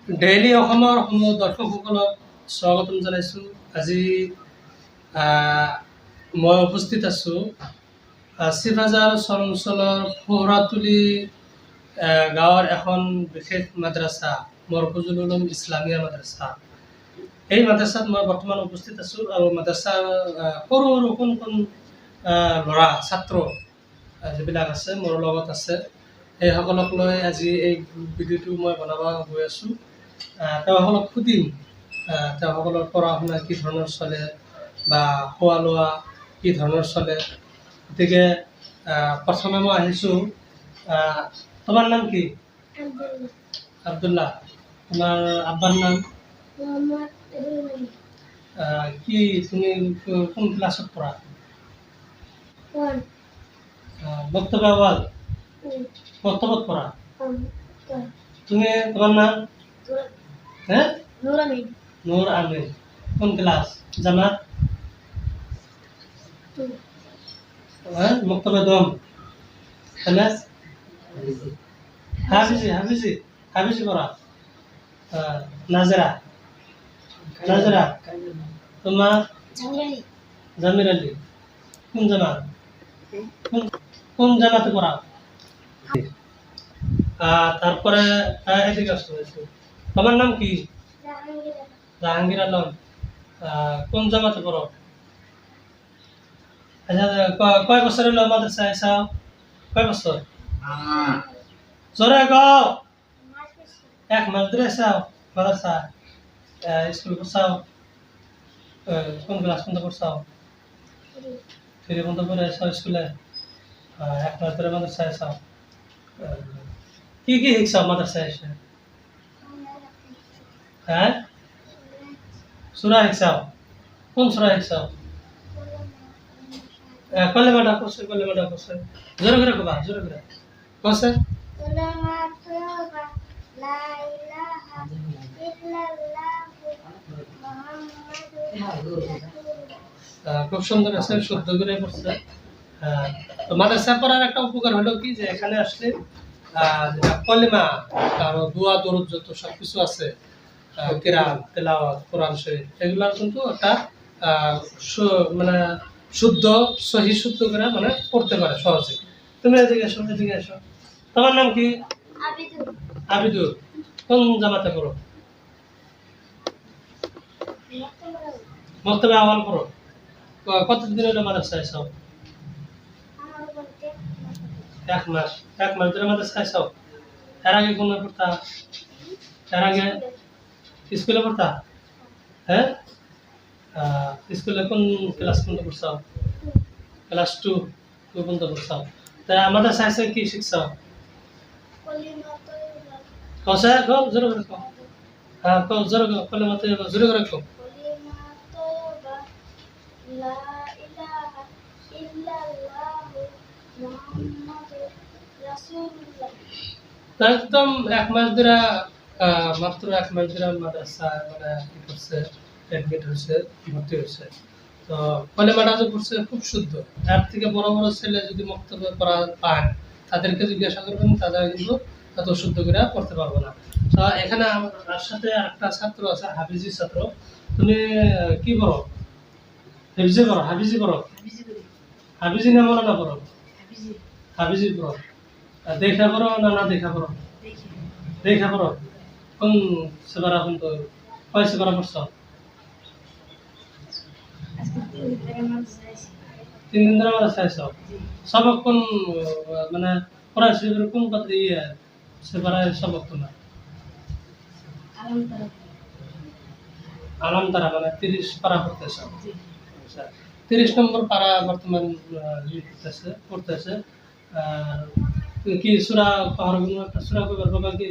Daily অসমৰ সমূহ দৰ্শকসকলক স্বাগতম জনাইছোঁ। আজি মই উপস্থিত আছোঁ চিফাজাৰ অঞ্চলৰ ফোহৰাতুলি গাঁৱৰ এখন বিশেষ মাদ্ৰাছা মৰকুজুল উলুম ইছলামিয়া মাদ্ৰাছা। এই মাদ্ৰাছাত মই বৰ্তমান উপস্থিত আছোঁ আৰু মাদ্ৰাছাৰ সৰু সৰু কোন ল'ৰা ছাত্ৰ যিবিলাক আছে মোৰ লগত আছে, সেইসকলক লৈ আজি এই ভিডিঅ'টো মই বনাব গৈ আছোঁ। তেওঁসকলক সুধিম তেওঁসকলৰ পঢ়া শুনা কি ধৰণৰ চলে বা খোৱা লোৱা কি ধৰণৰ চলে। গতিকে প্ৰথমে মই আহিছোঁ, তোমাৰ নাম কি? আব্দুল্লাহ। তোমাৰ আব্বাৰ নাম কি? তুমি কোন ক্লাছত পঢ়া? বক্তব্য আৱাল বক্তব্যত পঢ়া। তুমি তোমার নাম? হ্যাঁ, নূর আমিন। কোন ক্লাস? জামাত? হ্যাঁ, বক্তব্য দম। ক্লাস হাফিজি হাফিজি হাফিজি পড়া। নাজরা নাজরা। তোমার? জামির আলী। কোন জামাত? কোন জামাতে পড়া? তারপরে এদিকে আসতে হয়েছে। তোমার নাম কি? জাহাঙ্গীর আলম। কোন জামাতে পড়ো? আচ্ছা, কয় বছর হলো মাদ্রাসায় আইসাও? কয় বছর? জোরে গাও। এক মাস ধরে আইসাও মাদ্রাসা? স্কুল পড়ছাও? কোন ক্লাস পর্যন্ত পড়ছাও? 3 পর্যন্ত পড়ে আইসাও স্কুলে? এক মাস ধরে মাদ্রাসায় আইসাও। কি কি শিখছাও মাদ্রাসায় এসে? হ্যাঁ, সূরা শিখছাও? কোন সূরা শিখছাও? কলেমাটা করছে, কলেমাটা করছে। জোরে করে কবা, জোরে করে করছে। খুব সুন্দর আছে, শুদ্ধ করে পড়ছে। তো মাদ্রাসা পড়ার একটা উপকার হলো কি, যে এখানে আসলে কলেমা আর দোয়া দরুদ যত সবকিছু আছে, কিরাত তেলাওয়াত কোরআন শরীফ, এগুলার কিন্তু একটা মানে শুদ্ধ সহি শুদ্ধ করে মানে পড়তে পারে সহজে। তুমি এদিকে এসো, এদিকে এসো। তোমার নাম কি? আবিদুল। কোন জামাতে পড়ো? মক্তবে আওয়াল পড়ো। কতদিন হলো মাদ্রাসায় আইসাও? এক মাস। এক মাস ধরে মাদ্রাসায় আইসাও? এর আগে কোন পড়তা? এর আগে স্কুলে পড়তা? হ্যাঁ, স্কুলে কোন ক্লাস পর্যন্ত পড়ছাও? ক্লাস 2 পর্যন্ত পড়ছাও। তা আমাদের সাইন্সে কি শিখছাও? কসে কও, জোরে করে কও। হ্যাঁ, কও জোরে করে, কলিমা তৈয়বা জোরে করে কও। একদম এক মাস ধরে মাত্র এক মাস ধরে মাদ্রাসা মানে কি করছে, এডমিট হয়েছে, ভর্তি হয়েছে। তো কলেমাটা যে পড়ছে খুব শুদ্ধ। এর থেকে বড় বড় ছেলে যদি মক্তব্য পড়া পান, তাদেরকে জিজ্ঞাসা করবেন, তারা কিন্তু এত শুদ্ধ করে পড়তে পারবো না। তো এখানে আমার সাথে একটা ছাত্র আছে, হাফিজি ছাত্র। তুমি কি পড়ো? হাফিজি পড়ো? হাফিজি পড়ো? হাফিজি না মনে না পড়ো? হাফিজি পড়ো। দেখা পড়ো না না দেখা পড়ো? দেখা পড়ো। কোন সেবারা কোন তো কয় সেবারা পড়ছো? 3 দিন ধরে মাদ্রাসায় আইছো? সবক কোন মানে কোরআন শরীফের কোন কথা দিয়ে সেবারায় সবক তোমার? আলাম তারা মানে 30 পারা পড়তেছ। আচ্ছা, 30 নম্বর পারা বর্তমান পড়তেছে। কি সূরা পাহাড় গুলো একটা সূরা কইবার বাবা কি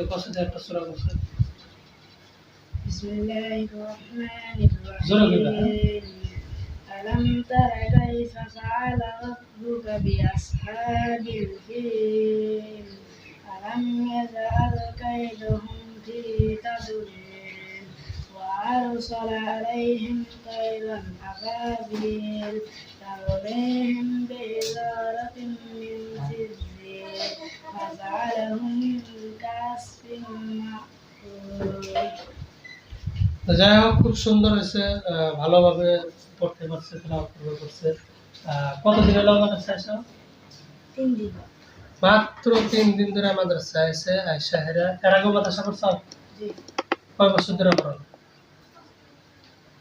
কষ্ট দেয় একটা সূরা বলছে? বিসমিল্লাহির রহমানির রহিম। আলাম তারা কাইফা ফাআলা রাব্বুকা বিআসহাবিল ফিল। আলাম ইয়াজআল কাইদহুম ফি তাদলিল ওয়া আরসালা আলাইহিম তায়রান আবাবিল তারমিহিম বিহিজারাতিন মিন সিজ্জিল ফাজআলাহুম কাসফিন তো যাই হোক, খুব সুন্দর হয়েছে, ভালোভাবে পড়তে পারছে, তেলাওয়াত করতে পারছে। কতদিন হলো মাদ্রাসায় আসা? 3 দিন। মাত্র 3 দিন ধরে মাদ্রাসায় এসে আয়সা হেরা। এর আগে মাদ্রাসা পড়ছো? জি। কয় বছর ধরে পড়ো?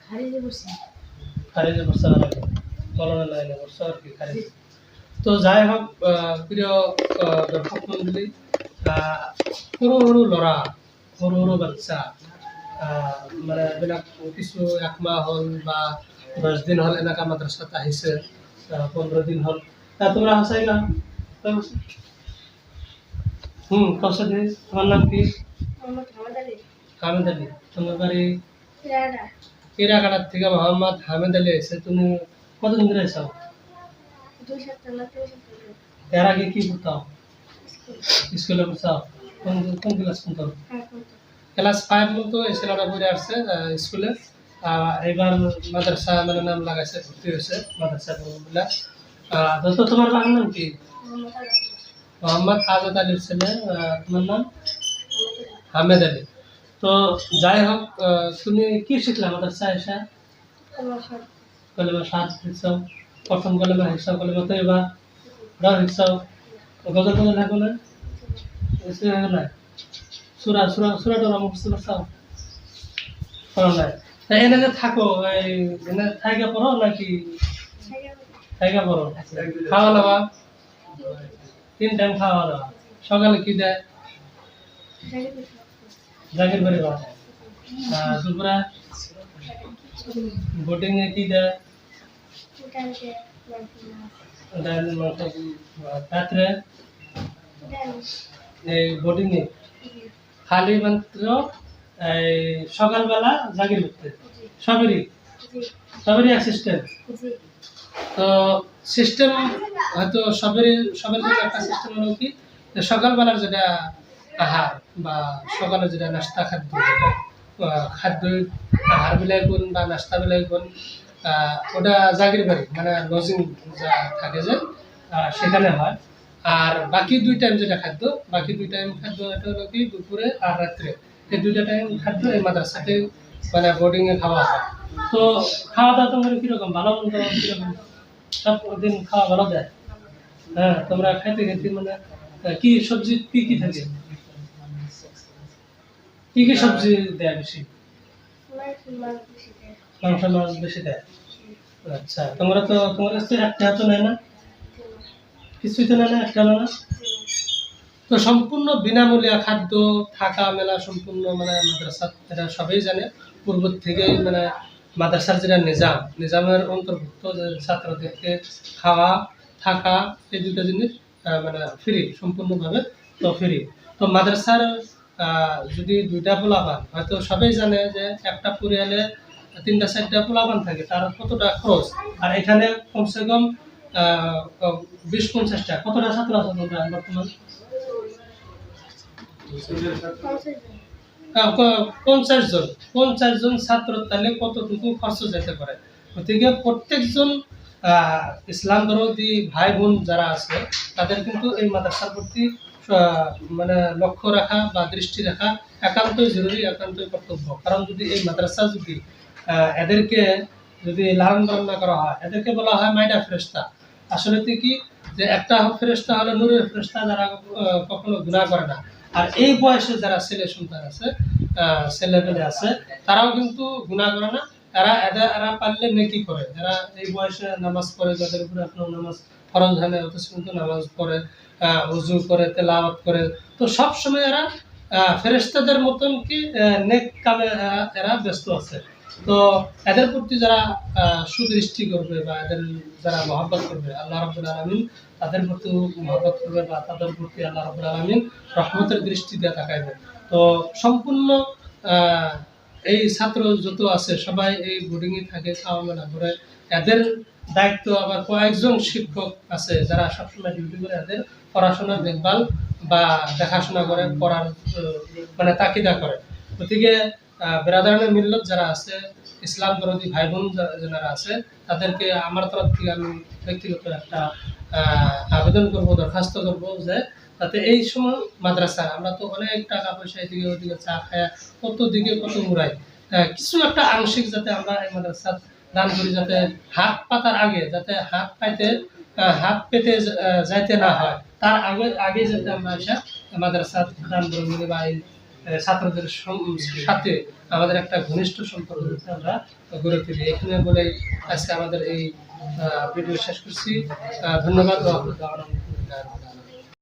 খারিজে বসছি। খারিজে পড়ছো আর আগে? কলমের লাইনে পড়ছো আর কি খারিজে। তো যাই হোক, প্রিয় দর্শক মন্ডলী, সৰু সৰু ল'ৰা, সৰু সৰু বাচ্চা, মানে এইবিলাক কিছু 1 মাহ হ'ল বা 10 দিন হ'ল এনেকা মাদ্ৰাসাত আহিছে, 15 দিন হ'ল। তোমরা হাসাই না? কৌশল দিন, তোমার নাম কি? মোহাম্মদ হামিদ আলী। হামিদ আলী। তোমার বাড়ি? কিরাডা। কিরাকাটার থেকে মোহাম্মদ হামিদ আলী এসে। তুমি কতদিন ধরে এসো? 2 সপ্তাহ না 3 সপ্তাহ। এর আগে কি করতাম? স্কুলে পড়তাম। কোন ক্লাস পড়তাম? ক্লাস 5 মতো এই ছেলেটা পড়ে আসছে স্কুলে। এবার মাদ্রাসা মানে নাম লাগাইছে, ভর্তি হয়েছে মাদ্রাসা বলে। তো তোমার বাবার নাম কি? মোহাম্মদ আজাদ আলীর ছেলে। তোমার নাম? হামেদ আলী। তো যাই হোক, তুমি কি শিখলে মাদ্রাসা এসে? কলেমা সাত শিখছাও, প্রথম কলেমা শিখছাও, কলেমা তো এবার শিখছাও, গজল টজল থাকো না? সুরা সুরা সুরা টোরা মুখস্থ করছাও? পড়ো নাই? এনে যে থাকো, এনে থাইকা পড়ো নাকি? থাইকা পড়ো। খাওয়া দাওয়া? 3 টাইম খাওয়া দাওয়া। সকালে কি দেয়? জাগির বাড়ি ভাত। দুপুরে বোটিং এ কি দেয়? ডাল, মাংস। রাত্রে এই বোটিং এ খালি মাত্র এই সকালবেলা জাগির করতে সবেরই সিস্টেম। তো সিস্টেম হয়তো সবেরই একটা সিস্টেম হলো কি, সকালবেলার যেটা আহার বা সকালে যেটা নাস্তা খাদ্য, যেটা খাদ্য আহার বিলাই কোন বা নাস্তা বিলাই কোন, ওটা জাগির বাড়ি মানে লজিং যা থাকে যে সেখানে হয়। আর বাকি 2 টাইম যেটা খাদ্য, বাকি 2 টাইম খাদ্য এটা হলো কি দুপুরে আর রাত্রে। এই 2টা টাইম খাদ্য এই মাদ্রাসাতে মানে বোর্ডিং এ খাওয়া হয়। তো খাওয়া দাওয়া তোমার কিরকম? ভালো মন্দ কিরকম? সব দিন খাওয়া ভালো দেয়? হ্যাঁ, তোমরা খাইতে খেতে মানে কি সবজি কি থাকে? কি সবজি দেয় বেশি? মাংস মাছ বেশি দেয়। আচ্ছা, তোমার কাছে একটা তো নেয় না? কিছুই তো নেয় না, একটা না? তো সম্পূর্ণ বিনামূল্যে খাদ্য, থাকা মেলা সম্পূর্ণ মানে মাদ্রাসা, এটা সবাই জানে পূর্ব থেকেই। মানে মাদ্রাসার যেটা নিজামের অন্তর্ভুক্ত, যে ছাত্রদেরকে খাওয়া থাকা এই 2টা জিনিস মানে ফ্রি, সম্পূর্ণভাবে তো ফ্রি। তো মাদ্রাসার যদি 2টা পোলাপান, হয়তো সবাই জানে যে একটা পরিয়ালে 3টা 4টা পোলাপান থাকে, তার কতটা খরচ। আর এখানে কমসে কম 20-50টা। কতটা ছাত্র আছে তোমরা বর্তমান? 50 জন ছাত্র, তাহলে কতটুকু খরচ যেতে পারে। গতিকে প্রত্যেকজন ইসলাম ধর্মী ভাই বোন যারা আছে, তাদের কিন্তু এই মাদ্রাসার প্রতি মানে লক্ষ্য রাখা বা দৃষ্টি রাখা একান্তই জরুরি, একান্তই কর্তব্য। কারণ যদি এই মাদ্রাসা যদি এদেরকে যদি লালন পালন না করা হয়, এদেরকে বলা হয় মাইডা ফেরেশতা। আসলে কি যে একটা ফেরেশতা হলো নূরের ফেরেশতা, যারা কখনো গুনাহ করে না। আর এই বয়সে যারা ছেলে সন্তান আছে, ছেলেপেলে আছে, তারাও কিন্তু গুনাহ করে না। এরা পারলে নেকি করে। এরা এই বয়সে নামাজ পড়ে, যাদের উপরে আপনার নামাজ ফরজ হয় না, অথচ কিন্তু নামাজ পড়ে, ওযু করে, তেলাওয়াত করে। তো সব সময় এরা ফেরেশতাদের মতন কি নেক কামে এরা ব্যস্ত আছে। তো এদের প্রতি যারা সুদৃষ্টি করবে বা এদের যারা মহব্বত করবে, আল্লাহ রাব্বুল আলামিন তাদের প্রতি মহব্বত করবে বা তাদের প্রতি আল্লাহ রাব্বুল আলামিন রহমতের দৃষ্টি দিয়ে তাকাইবে। তো সম্পূর্ণ এই ছাত্র যত আছে সবাই এই বোর্ডিংয়ে থাকে, খাওয়া মেলা করে। এদের দায়িত্ব আবার কয়েকজন শিক্ষক আছে যারা সবসময় ডিউটি করে এদের পড়াশোনার দেখভাল বা দেখাশোনা করে, পড়ার মানে তাকিদা করে। গতিকে ব্রাদারানের মিল্লত যারা আছে, ইসলাম বিরোধী ভাই বোন যারা আছে, তাদেরকে আমার তরফ থেকে আমি ব্যক্তিগত একটা আবেদন করব, দরখাস্ত করব যে তাতে এই সময় মাদ্রাসা আমরা তো অনেক টাকা পয়সা এদিকে ওদিকে চা খায়া কত দিকে কত উড়াই, কিছু একটা আংশিক যাতে আমরা এই মাদ্রাসা দান করি, যাতে হাত পাতার আগে যাতে হাত পেতে যাইতে না হয়, তার আগে আগে যাতে আমরা এসে মাদ্রাসা দান করি বা এই ছাত্রদের সাথে আমাদের একটা ঘনিষ্ঠ সম্পর্ক যাতে আমরা গড়ে তুলি। এখানে বলে আজকে আমাদের এই ভিডিও শেষ করছি। ধন্যবাদ।